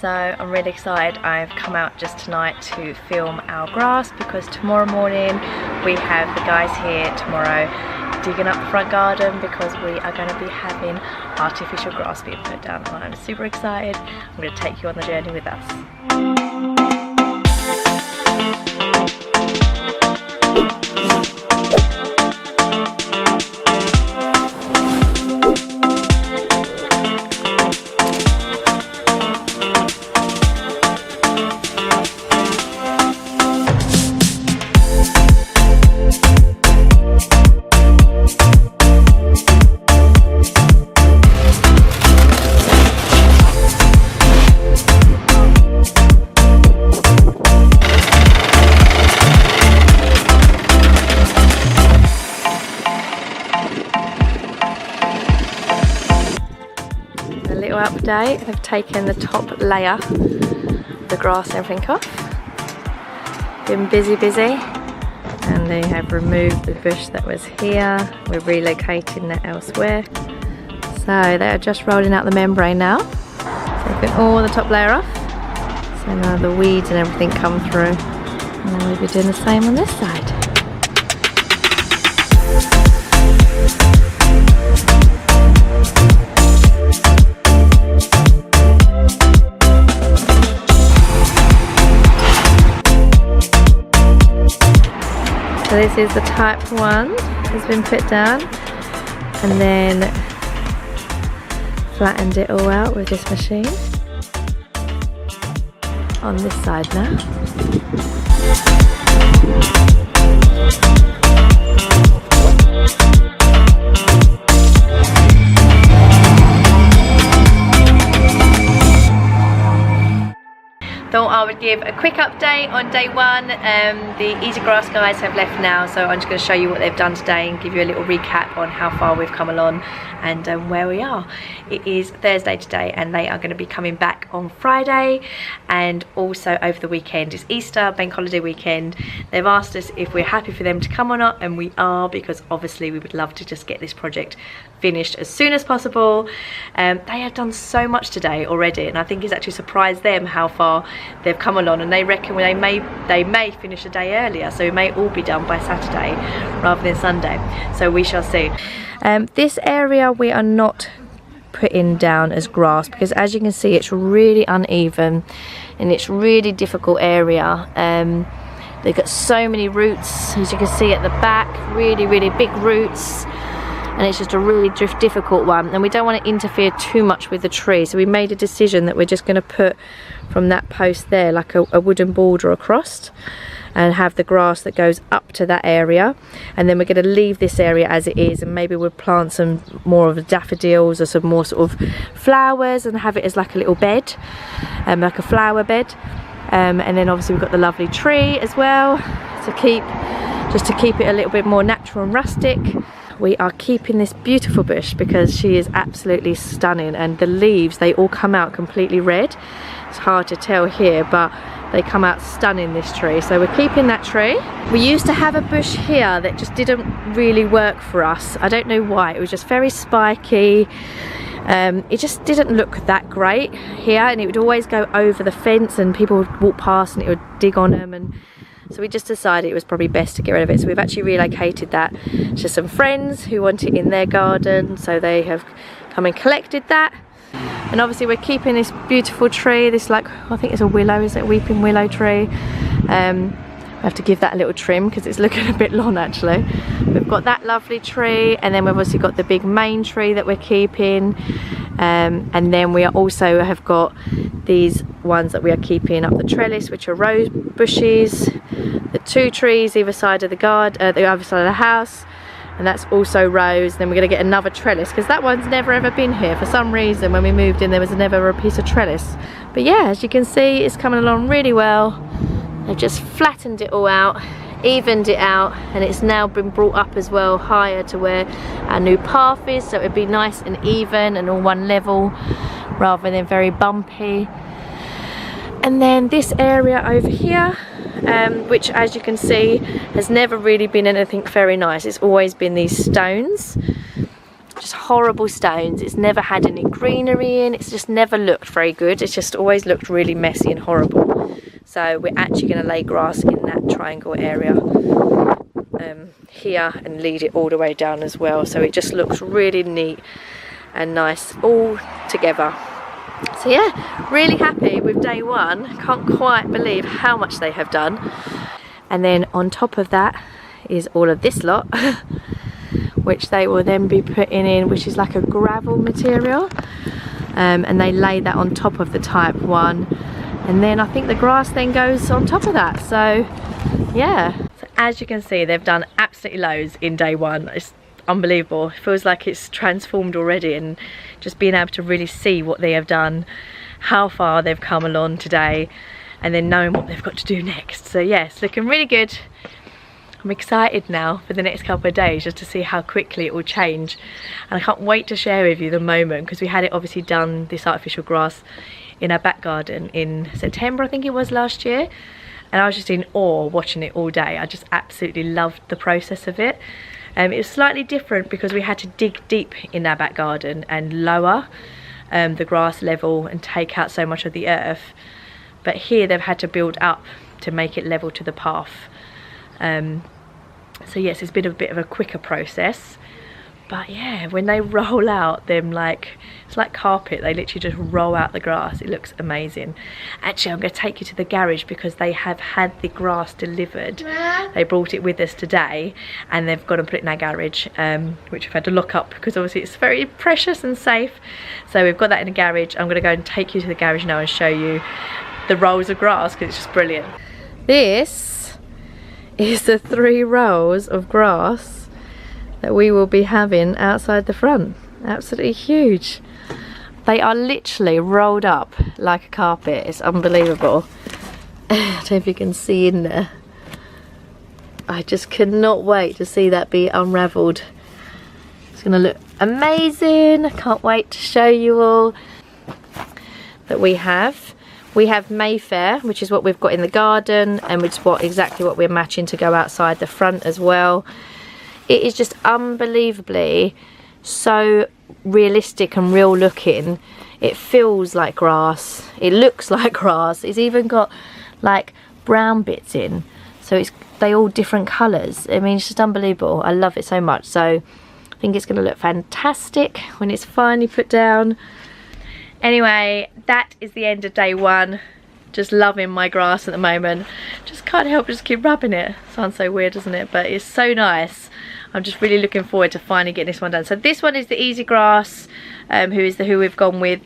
So I'm really excited. I've come out just tonight to film our grass because tomorrow morning we have the guys here tomorrow digging up the front garden because we are going to be having artificial grass being put down, and I'm super excited. I'm going to take you on the journey with us. Update, I've taken the top layer, the grass and everything off. Been busy, and they have removed the bush that was here. We're relocating that elsewhere. So they are just rolling out the membrane now. Taking all the top layer off. So now the weeds and everything come through. And then we'll be doing the same on this side. So this is the type 1 has been put down, and then flattened it all out with this machine on this side now. Thought I would give a quick update on day 1. The EasiGrass guys have left now, so I'm just going to show you what they've done today and give you a little recap on how far we've come along and where we are. It is Thursday today, and they are going to be coming back on Friday and also over the weekend. It's Easter, bank holiday weekend. They've asked us if we're happy for them to come or not, and we are, because obviously we would love to just get this project finished as soon as possible. They have done so much today already, and I think it's actually surprised them how far they've come along, and they reckon they may finish a day earlier, so we may all be done by Saturday rather than Sunday, so we shall see. This area we are not putting down as grass because, as you can see, it's really uneven and it's really difficult area. They've got so many roots, as you can see at the back, really big roots, and it's just a really difficult one, and we don't want to interfere too much with the tree, so we made a decision that we're just going to put from that post there like a wooden border across and have the grass that goes up to that area, and then we're going to leave this area as it is, and maybe we'll plant some more of the daffodils or some more sort of flowers and have it as like a little bed, like a flower bed, and then obviously we've got the lovely tree as well to keep it a little bit more natural and rustic. We are keeping this beautiful bush because she is absolutely stunning, and the leaves, they all come out completely red. It's hard to tell here, but they come out stunning, this tree, so we're keeping that tree. We used to have a bush here that just didn't really work for us. I don't know why, it was just very spiky. It just didn't look that great here, and it would always go over the fence and people would walk past and it would dig on them, and so we just decided it was probably best to get rid of it. So we've actually relocated that to some friends who want it in their garden, so they have come and collected that. And obviously we're keeping this beautiful tree, this, like, I think it's a willow, is it a weeping willow tree? I have to give that a little trim because it's looking a bit long actually. We've got that lovely tree, and then we've obviously got the big main tree that we're keeping, and then we also have got these ones that we are keeping up the trellis, which are rose bushes, the 2 trees either side of the garden, the other side of the house, and that's also rose. Then we're going to get another trellis because that one's never ever been here. For some reason when we moved in there was never a piece of trellis, but yeah, as you can see, it's coming along really well. They've just flattened it all out, evened it out, and it's now been brought up as well higher to where our new path is, so it'd be nice and even and all one level rather than very bumpy. And then this area over here, which as you can see has never really been anything very nice. It's always been these stones, just horrible stones. It's never had any greenery in. It's just never looked very good. It's just always looked really messy and horrible. So we're actually going to lay grass in that triangle area here and lead it all the way down as well. So it just looks really neat and nice all together. So yeah, really happy with day one. Can't quite believe how much they have done. And then on top of that is all of this lot, which they will then be putting in, which is like a gravel material, and they lay that on top of the type 1, and then I think the grass then goes on top of that. So yeah, so as you can see, they've done absolutely loads in day one. It's unbelievable. It feels like it's transformed already, and just being able to really see what they have done, how far they've come along today, and then knowing what they've got to do next. So yeah, it's looking really good. I'm excited now for the next couple of days just to see how quickly it will change, and I can't wait to share with you the moment, because we had it obviously done, this artificial grass, in our back garden in September, I think it was, last year, and I was just in awe watching it all day. I just absolutely loved the process of it. It was slightly different because we had to dig deep in our back garden and lower the grass level and take out so much of the earth, but here they've had to build up to make it level to the path. So yes, it's been a bit of a quicker process, but yeah, when they roll out them, like, it's like carpet, they literally just roll out the grass. It looks amazing. Actually, I'm going to take you to the garage because they have had the grass delivered. They brought it with us today, and they've got to put it in our garage, which we've had to lock up because obviously it's very precious and safe. So we've got that in the garage. I'm going to go and take you to the garage now and show you the rolls of grass, because it's just brilliant. This is the 3 rows of grass that we will be having outside the front. Absolutely huge. They are literally rolled up like a carpet. It's unbelievable. I don't know if you can see in there. I just cannot wait to see that be unravelled. It's going to look amazing. I can't wait to show you all that we have. We have Mayfair, which is what we've got in the garden, and which is exactly what we're matching to go outside the front as well. It is just unbelievably so realistic and real looking. It feels like grass. It looks like grass. It's even got like brown bits in. So they all different colours. I mean, it's just unbelievable. I love it so much. So I think it's going to look fantastic when it's finally put down. Anyway, that is the end of day one. Just loving my grass at the moment. Just can't help but just keep rubbing it. Sounds so weird, doesn't it? But it's so nice. I'm just really looking forward to finally getting this one done. So this one is the EasiGrass, who we've gone with,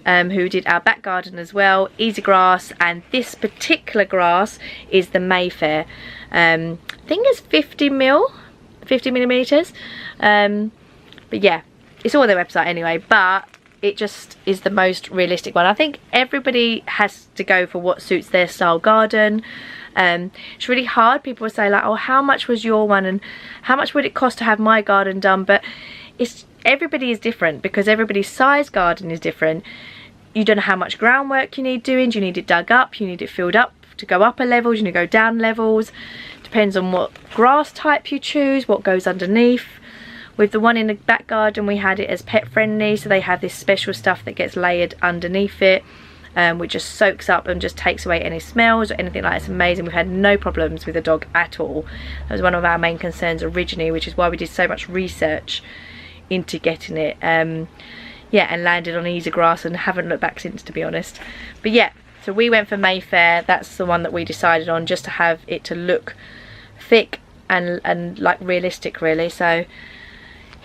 who did our back garden as well. EasiGrass, and this particular grass is the Mayfair. I think it's 50 millimeters. But yeah, it's all on their website anyway. But it just is the most realistic one. I think everybody has to go for what suits their style garden. It's really hard. People will say like, oh, how much was your one and how much would it cost to have my garden done? But everybody is different, because everybody's size garden is different. You don't know how much groundwork you need doing. Do you need it dug up? You need it filled up to go up a level? Do you need to go down levels? Depends on what grass type you choose, what goes underneath. With the one in the back garden, we had it as pet friendly, so they have this special stuff that gets layered underneath it, which just soaks up and just takes away any smells or anything like that. It's amazing. We've had no problems with the dog at all. That was one of our main concerns originally, which is why we did so much research into getting it. Yeah, and landed on EasiGrass and haven't looked back since, to be honest. But yeah, so we went for Mayfair. That's the one that we decided on, just to have it to look thick and like realistic, really. So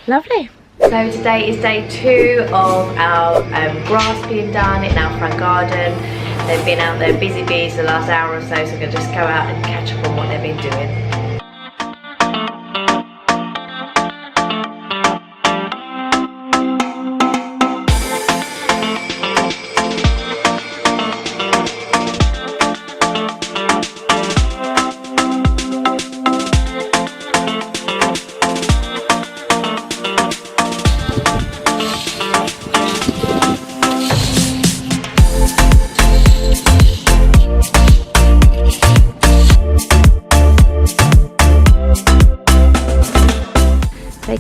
lovely. So today is day 2 of our grass being done in our front garden. They've been out there busy bees the last hour or so, so we're going to just go out and catch up on what they've been doing.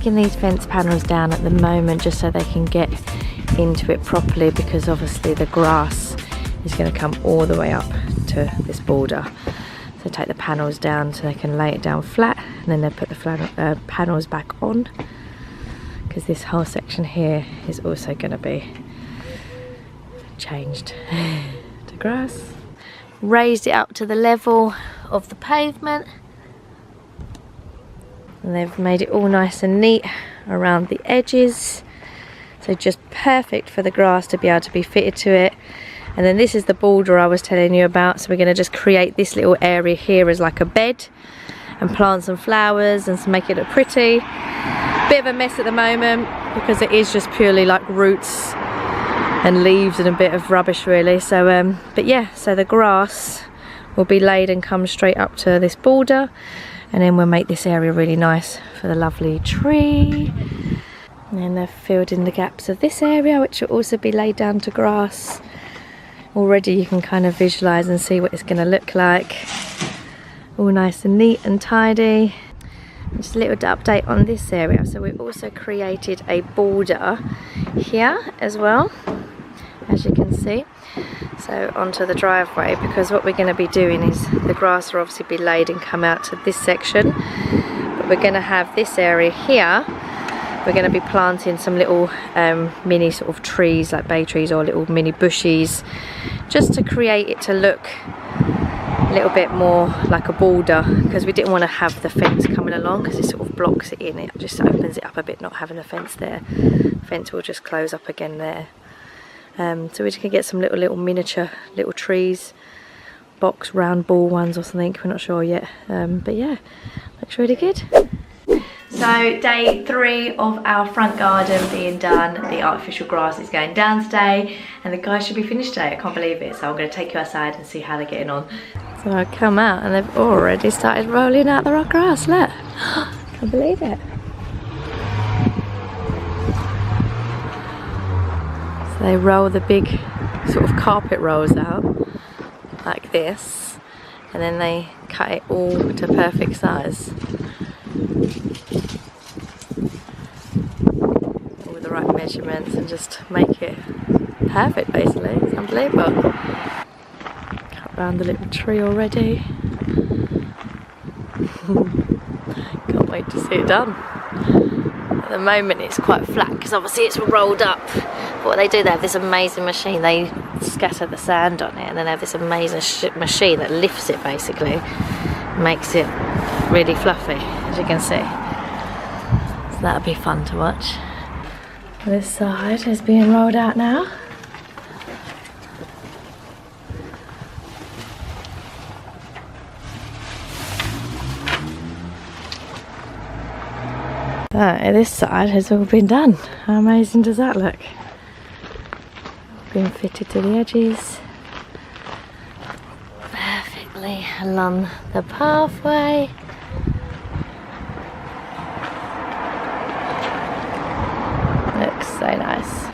taking these fence panels down at the moment just so they can get into it properly, because obviously the grass is going to come all the way up to this border. So take the panels down so they can lay it down flat, and then they put the panels back on, because this whole section here is also going to be changed to grass. Raised it up to the level of the pavement, and they've made it all nice and neat around the edges, so just perfect for the grass to be able to be fitted to it. And then this is the border I was telling you about, so we're going to just create this little area here as like a bed and plant some flowers and make it look pretty. Bit of a mess at the moment because it is just purely like roots and leaves and a bit of rubbish really. So but yeah, so the grass will be laid and come straight up to this border, and then we'll make this area really nice for the lovely tree. And then they've filled in the gaps of this area, which will also be laid down to grass. Already you can kind of visualize and see what it's going to look like. All nice and neat and tidy. Just a little update on this area. So we've also created a border here as well, as you can see, so onto the driveway, because what we're going to be doing is the grass will obviously be laid and come out to this section, but we're going to have this area here, we're going to be planting some little mini sort of trees, like bay trees or little mini bushes, just to create it to look a little bit more like a border, because we didn't want to have the fence coming along because it sort of blocks it in. It just opens it up a bit, not having a fence there. The fence will just close up again there. So we're just going to get some little miniature little trees, box round ball ones or something, we're not sure yet. But yeah, looks really good. So day 3 of our front garden being done. The artificial grass is going down today, and the guys should be finished today. I can't believe it. So I'm going to take you outside and see how they're getting on. So I come out and they've already started rolling out the rock grass. Look, can't believe it. So they roll the big sort of carpet rolls out like this, and then they cut it all to perfect size. All with the right measurements, and just make it perfect basically. It's unbelievable. Cut around the little tree already. Can't wait to see it done. At the moment it's quite flat because obviously it's rolled up. But what they do, they have this amazing machine, they scatter the sand on it, and then they have this amazing machine that lifts it basically, makes it really fluffy, as you can see. So that'll be fun to watch. This side is being rolled out now. This side has all been done. How amazing does that look? Been fitted to the edges perfectly along the pathway. Looks so nice.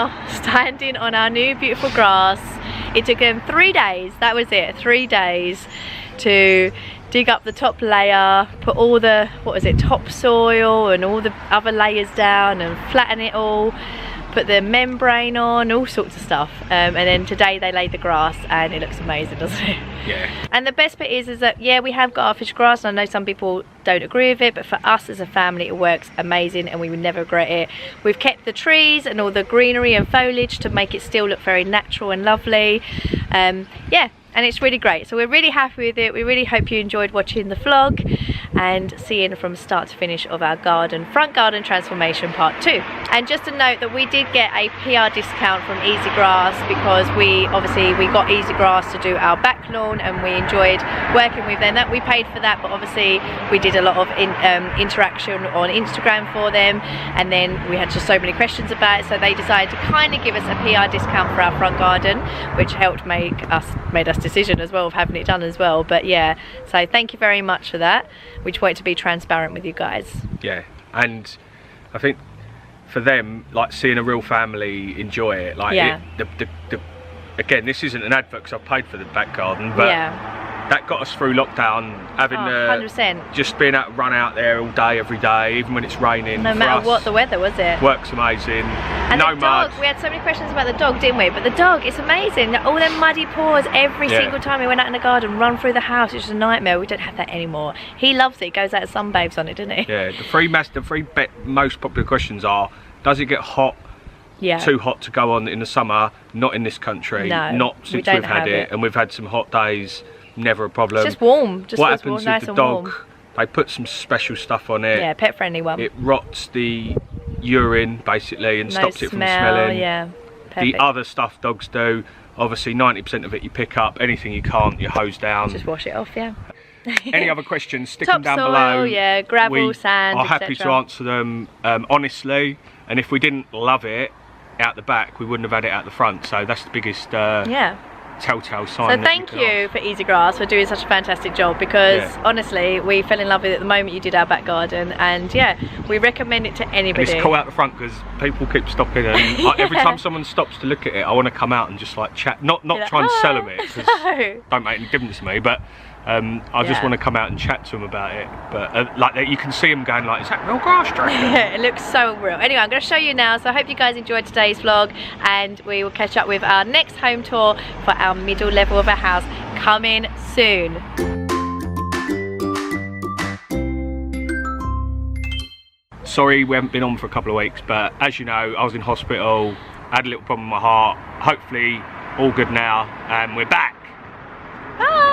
are standing on our new beautiful grass. It took them 3 days, that was it, 3 days to dig up the top layer, put all the, what was it, topsoil and all the other layers down and flatten it all, put the membrane on, all sorts of stuff. And then today they laid the grass and it looks amazing, doesn't it? Yeah. And the best bit is that, yeah, we have got artificial grass, and I know some people don't agree with it, but for us as a family it works amazing and we would never regret it. We've kept the trees and all the greenery and foliage to make it still look very natural and lovely. Yeah, and it's really great, so we're really happy with it. We really hope you enjoyed watching the vlog and seeing from start to finish of our front garden transformation part 2. And just a note that we did get a PR discount from EasiGrass, because we got EasiGrass to do our back lawn and we enjoyed working with them. That we paid for that, but obviously we did a lot of interaction on Instagram for them, and then we had just so many questions about it, so they decided to kind of give us a PR discount for our front garden, which helped made us decision as well of having it done as well. But yeah, so thank you very much for that. We just wanted to be transparent with you guys. Yeah, and I think for them, like seeing a real family enjoy it, like yeah. Again, this isn't an advert because I've paid for the back garden, but yeah, that got us through lockdown, having 100%. Just being able to run out there all day, every day, even when it's raining. No matter what the weather, was it? Works amazing. And no the dog, mud. we had so many questions about the dog, didn't we? But the dog, it's amazing. All them muddy paws every single time we went out in the garden, run through the house. It's just a nightmare. We don't have that anymore. He loves it. He goes out and sunbathes on it, doesn't he? Yeah, the three most popular questions are: does it get hot? Yeah. Too hot to go on in the summer? Not in this country. No, not since we've had it, and we've had some hot days. Never a problem. It's just warm. Just what feels happens warm, with nice the and dog? warm. They put some special stuff on it. Yeah, pet friendly one. It rots the urine basically and stops it from smelling. Yeah. Perfect. The other stuff dogs do, obviously 90% of it you pick up. Anything you can't, you hose down. Just wash it off, yeah. Any other questions, stick them down Topsoil, below. yeah, gravel, we sand, are happy to answer them honestly, and if we didn't love it out the back, we wouldn't have had it out the front, so that's the biggest telltale sign. So thank you for EasiGrass for doing such a fantastic job, because honestly we fell in love with it the moment you did our back garden, and yeah, we recommend it to anybody. And it's cool out the front because people keep stopping, and every time someone stops to look at it, I want to come out and just like chat, not try and sell them it, because don't make any difference to me, but I just want to come out and chat to them about it. But like you can see them going like, is that real grass, It looks so real. Anyway, I'm going to show you now, so I hope you guys enjoyed today's vlog, and we will catch up with our next home tour for our middle level of our house coming soon. Sorry we haven't been on for a couple of weeks, but as you know, I was in hospital, had a little problem with my heart. Hopefully all good now, and we're back. Bye.